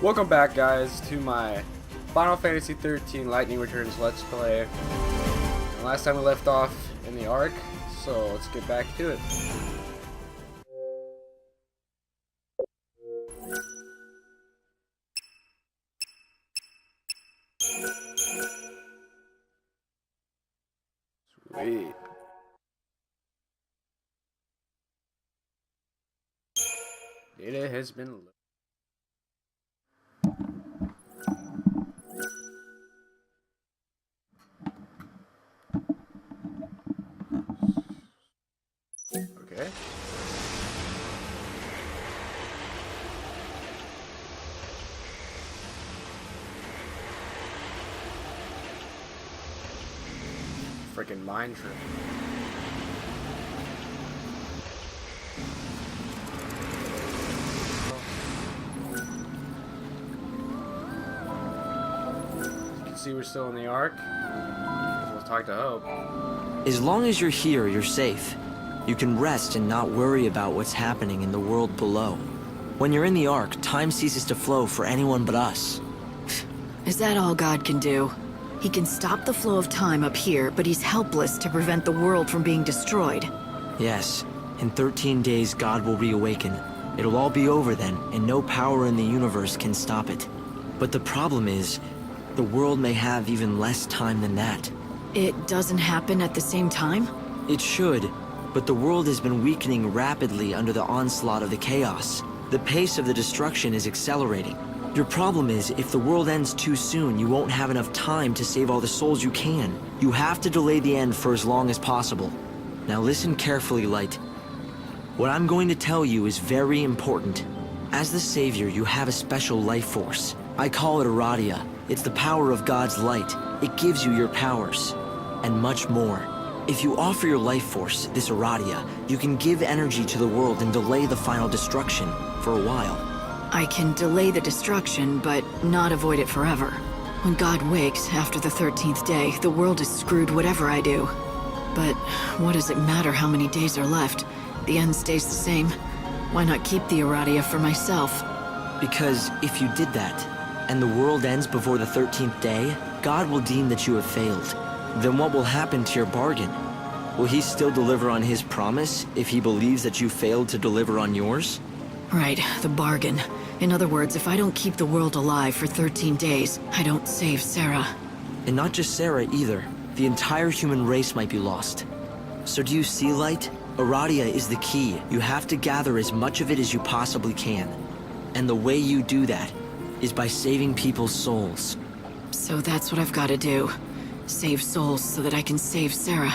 Welcome back, guys, to my Final Fantasy XIII Lightning Returns Let's Play. And last time we left off in the Ark, so let's get back to it. Sweet. Data has been loaded. Okay. Freaking mind trip. You can see we're still in the Ark. We'll talk to Hope. As long as you're here, you're safe. You can rest and not worry about what's happening in the world below. When you're in the Ark, time ceases to flow for anyone but us. Is that all God can do? He can stop the flow of time up here, but he's helpless to prevent the world from being destroyed. Yes, in 13 days God will reawaken. It'll all be over then, and no power in the universe can stop it. But the problem is, the world may have even less time than that. It doesn't happen at the same time? It should, but the world has been weakening rapidly under the onslaught of the chaos. The pace of the destruction is accelerating. Your problem is, if the world ends too soon, you won't have enough time to save all the souls you can. You have to delay the end for as long as possible. Now listen carefully, Light. What I'm going to tell you is very important. As the Savior, you have a special life force. I call it Aradia. It's the power of God's light. It gives you your powers, and much more. If you offer your life force, this Aradia, you can give energy to the world and delay the final destruction for a while. I can delay the destruction, but not avoid it forever. When God wakes after the 13th day, the world is screwed whatever I do. But what does it matter how many days are left? The end stays the same. Why not keep the Aradia for myself? Because if you did that, and the world ends before the 13th day, God will deem that you have failed. Then what will happen to your bargain? Will he still deliver on his promise if he believes that you failed to deliver on yours? Right, the bargain. In other words, if I don't keep the world alive for 13 days, I don't save Sarah. And not just Sarah either. The entire human race might be lost. So do you see, Light? Aradia is the key. You have to gather as much of it as you possibly can. And the way you do that is by saving people's souls. So that's what I've got to do. Save souls so that I can save Sarah.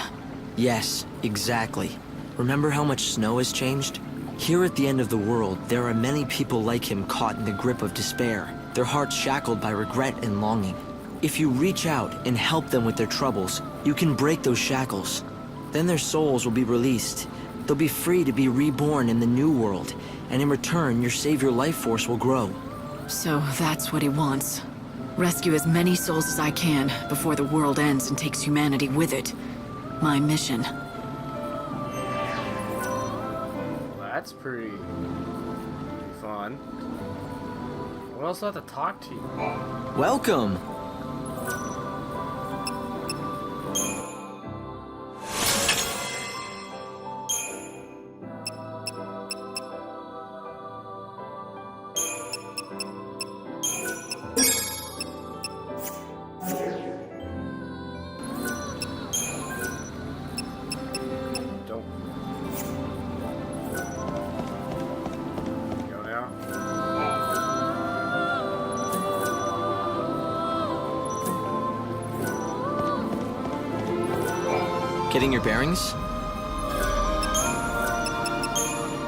Yes, exactly. Remember how much snow has changed? Here at the end of the world, there are many people like him caught in the grip of despair, their hearts shackled by regret and longing. If you reach out and help them with their troubles, you can break those shackles. Then their souls will be released. They'll be free to be reborn in the new world, and in return, your savior life force will grow. So that's what he wants. Rescue as many souls as I can before the world ends and takes humanity with it. My mission. Well, that's pretty fun. What else do I have to talk to you? Welcome! Getting your bearings?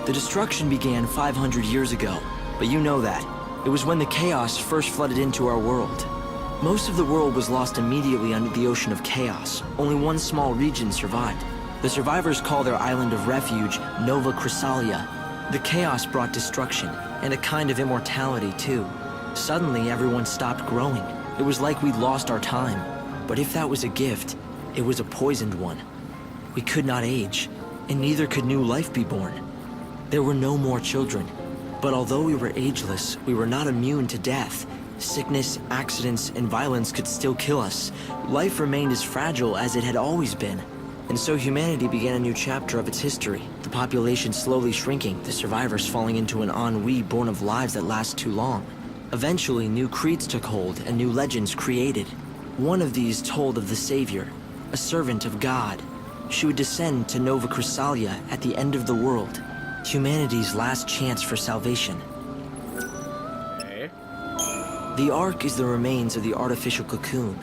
The destruction began 500 years ago, but you know that. It was when the chaos first flooded into our world. Most of the world was lost immediately under the ocean of chaos. Only one small region survived. The survivors call their island of refuge Nova Chrysalia. The chaos brought destruction, and a kind of immortality too. Suddenly everyone stopped growing. It was like we'd lost our time. But if that was a gift, it was a poisoned one. We could not age, and neither could new life be born. There were no more children. But although we were ageless, we were not immune to death. Sickness, accidents, and violence could still kill us. Life remained as fragile as it had always been. And so humanity began a new chapter of its history. The population slowly shrinking, the survivors falling into an ennui born of lives that last too long. Eventually, new creeds took hold and new legends created. One of these told of the Savior, a servant of God. She would descend to Nova Chrysalia at the end of the world, humanity's last chance for salvation. Okay. The Ark is the remains of the artificial cocoon,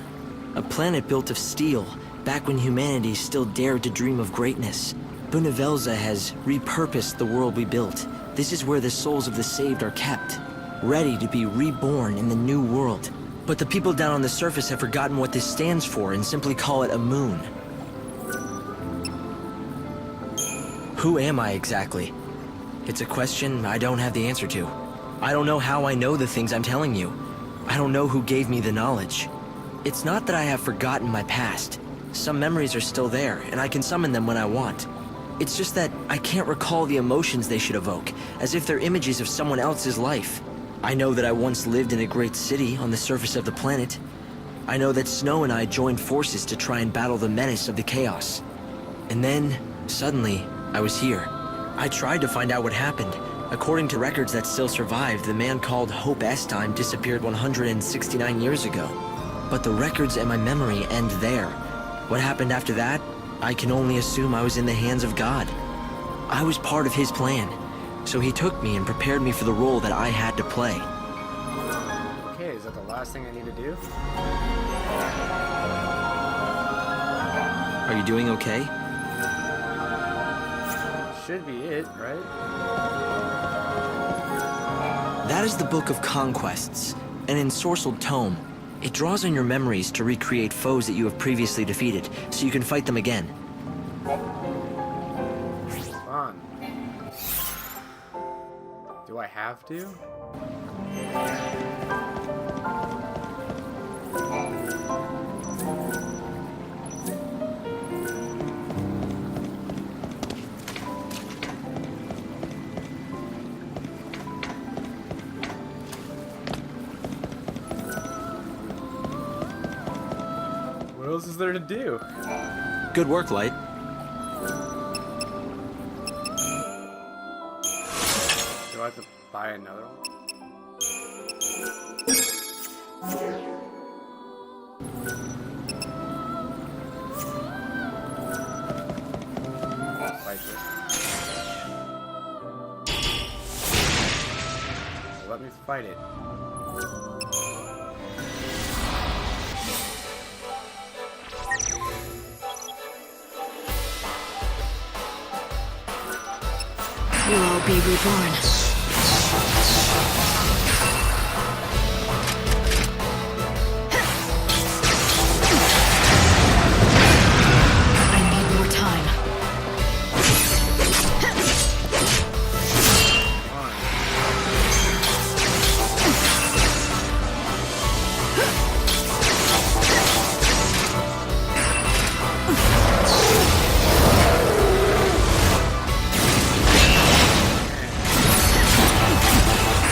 a planet built of steel, back when humanity still dared to dream of greatness. Bunavelza has repurposed the world we built. This is where the souls of the saved are kept, ready to be reborn in the new world. But the people down on the surface have forgotten what this stands for and simply call it a moon. Who am I exactly? It's a question I don't have the answer to. I don't know how I know the things I'm telling you. I don't know who gave me the knowledge. It's not that I have forgotten my past. Some memories are still there, and I can summon them when I want. It's just that I can't recall the emotions they should evoke, as if they're images of someone else's life. I know that I once lived in a great city on the surface of the planet. I know that Snow and I joined forces to try and battle the menace of the chaos. And then, suddenly, I was here. I tried to find out what happened. According to records that still survived, the man called Hope Estime disappeared 169 years ago. But the records and my memory end there. What happened after that, I can only assume I was in the hands of God. I was part of his plan, so he took me and prepared me for the role that I had to play. Okay, is that the last thing I need to do? Are you doing okay? Should be it, right? That is the Book of Conquests, an ensorcelled tome. It draws on your memories to recreate foes that you have previously defeated, so you can fight them again. Come on. Do I have to? What else is there to do? Good work, Light. Do I have to buy another one? Fight this. Let me fight it. We'll all be reborn. I need more time.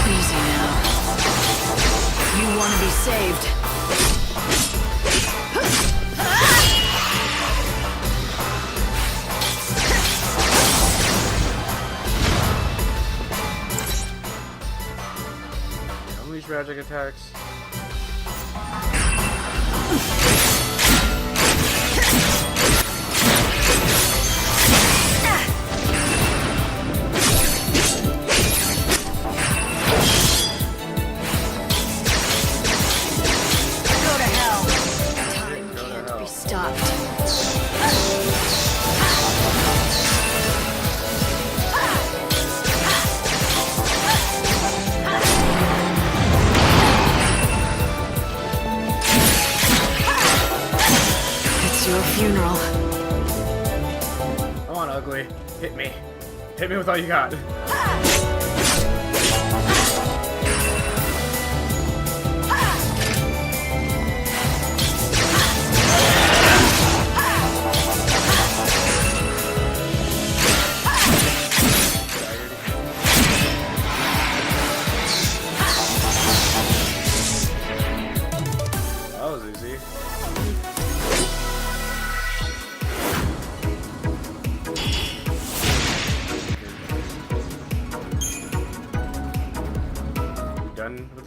Easy now. You want to be saved. Unleash magic attacks. Go to hell. Time can't be stopped. It's your funeral. Come on, ugly. Hit me. Hit me with all you got.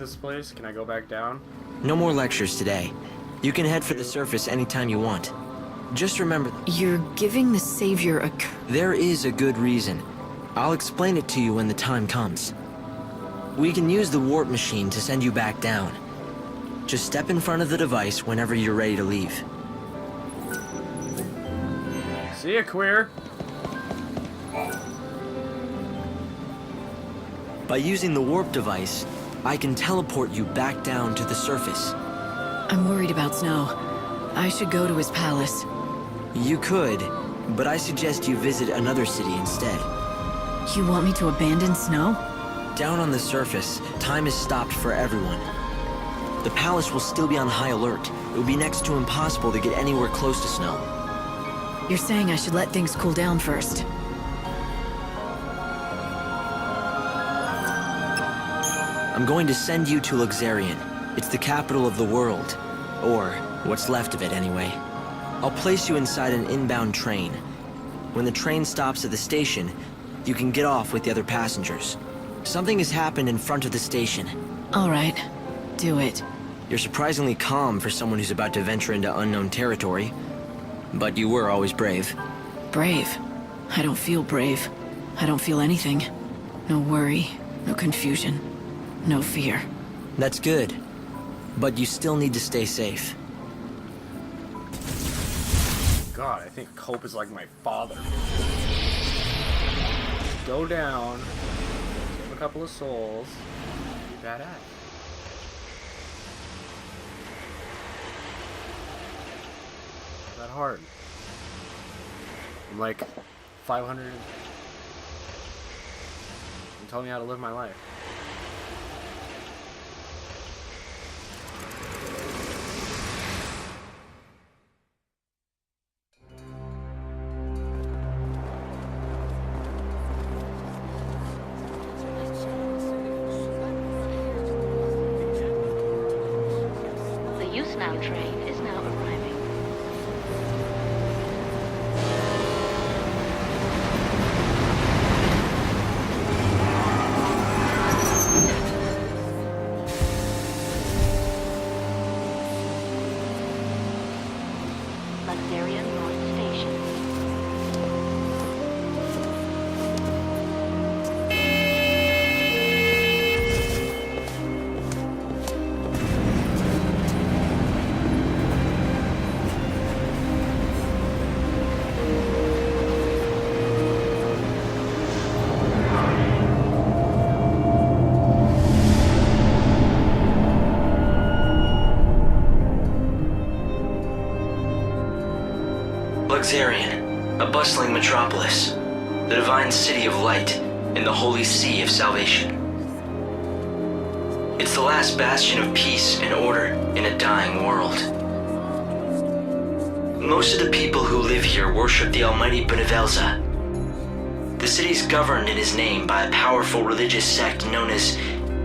this place? Can I go back down? No more lectures today. You can head for the surface anytime you want. Just remember, You're giving the Savior a... there is a good reason. I'll explain it to you when the time comes. We can use the warp machine to send you back down. Just step in front of the device whenever you're ready to leave. See ya, queer. By using the warp device, I can teleport you back down to the surface. I'm worried about Snow. I should go to his palace. You could, but I suggest you visit another city instead. You want me to abandon Snow? Down on the surface, time is stopped for everyone. The palace will still be on high alert. It would be next to impossible to get anywhere close to Snow. You're saying I should let things cool down first. I'm going to send you to XIII. It's the capital of the world. Or, what's left of it anyway. I'll place you inside an inbound train. When the train stops at the station, you can get off with the other passengers. Something has happened in front of the station. All right. Do it. You're surprisingly calm for someone who's about to venture into unknown territory. But you were always brave. Brave? I don't feel brave. I don't feel anything. No worry, no confusion, no fear. That's good. But you still need to stay safe. God, I think Cope is like my father. Go down. Save a couple of souls. Be badass. Not that hard. I'm like 500. I'm telling you how to live my life. The Usnow train is now arriving. Lasterian North Station. XIII, a bustling metropolis, the divine city of light, in the holy sea of salvation. It's the last bastion of peace and order in a dying world. Most of the people who live here worship the almighty Benevelza. The city's governed in his name by a powerful religious sect known as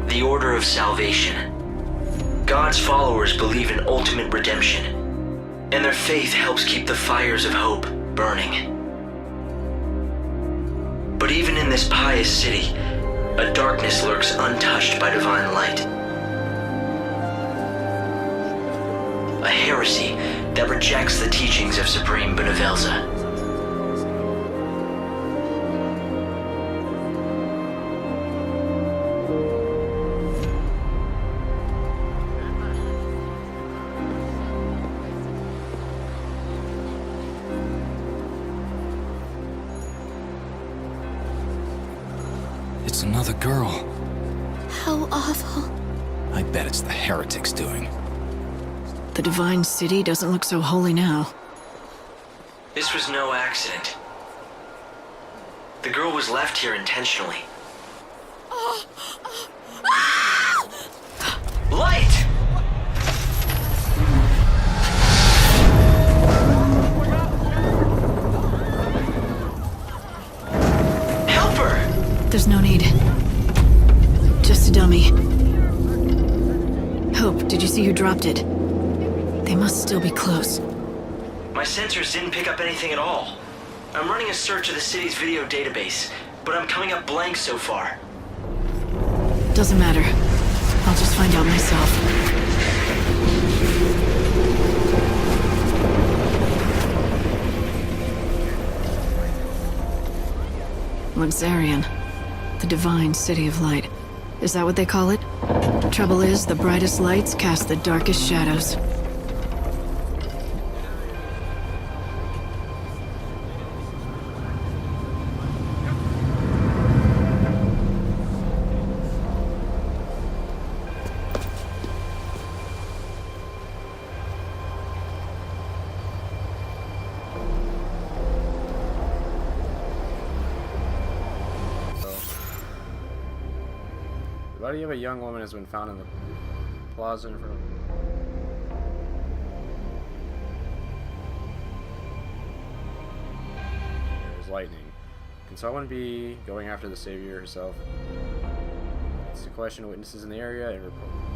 the Order of Salvation. God's followers believe in ultimate redemption, and their faith helps keep the fires of hope burning. But even in this pious city, a darkness lurks untouched by divine light. A heresy that rejects the teachings of Supreme Benevelza. It's another girl. How awful. I bet it's the heretics doing. The divine city doesn't look so holy now. This was no accident. The girl was left here intentionally. Light! Help her! There's no need. Just a dummy. Hope, did you see who dropped it? They must still be close. My sensors didn't pick up anything at all. I'm running a search of the city's video database, but I'm coming up blank so far. Doesn't matter. I'll just find out myself. Luxarian. The divine city of light. Is that what they call it? Trouble is, the brightest lights cast the darkest shadows. The body of a young woman has been found in the plaza in front of... There's lightning. Can someone be going after the savior herself? It's a question of witnesses in the area and report.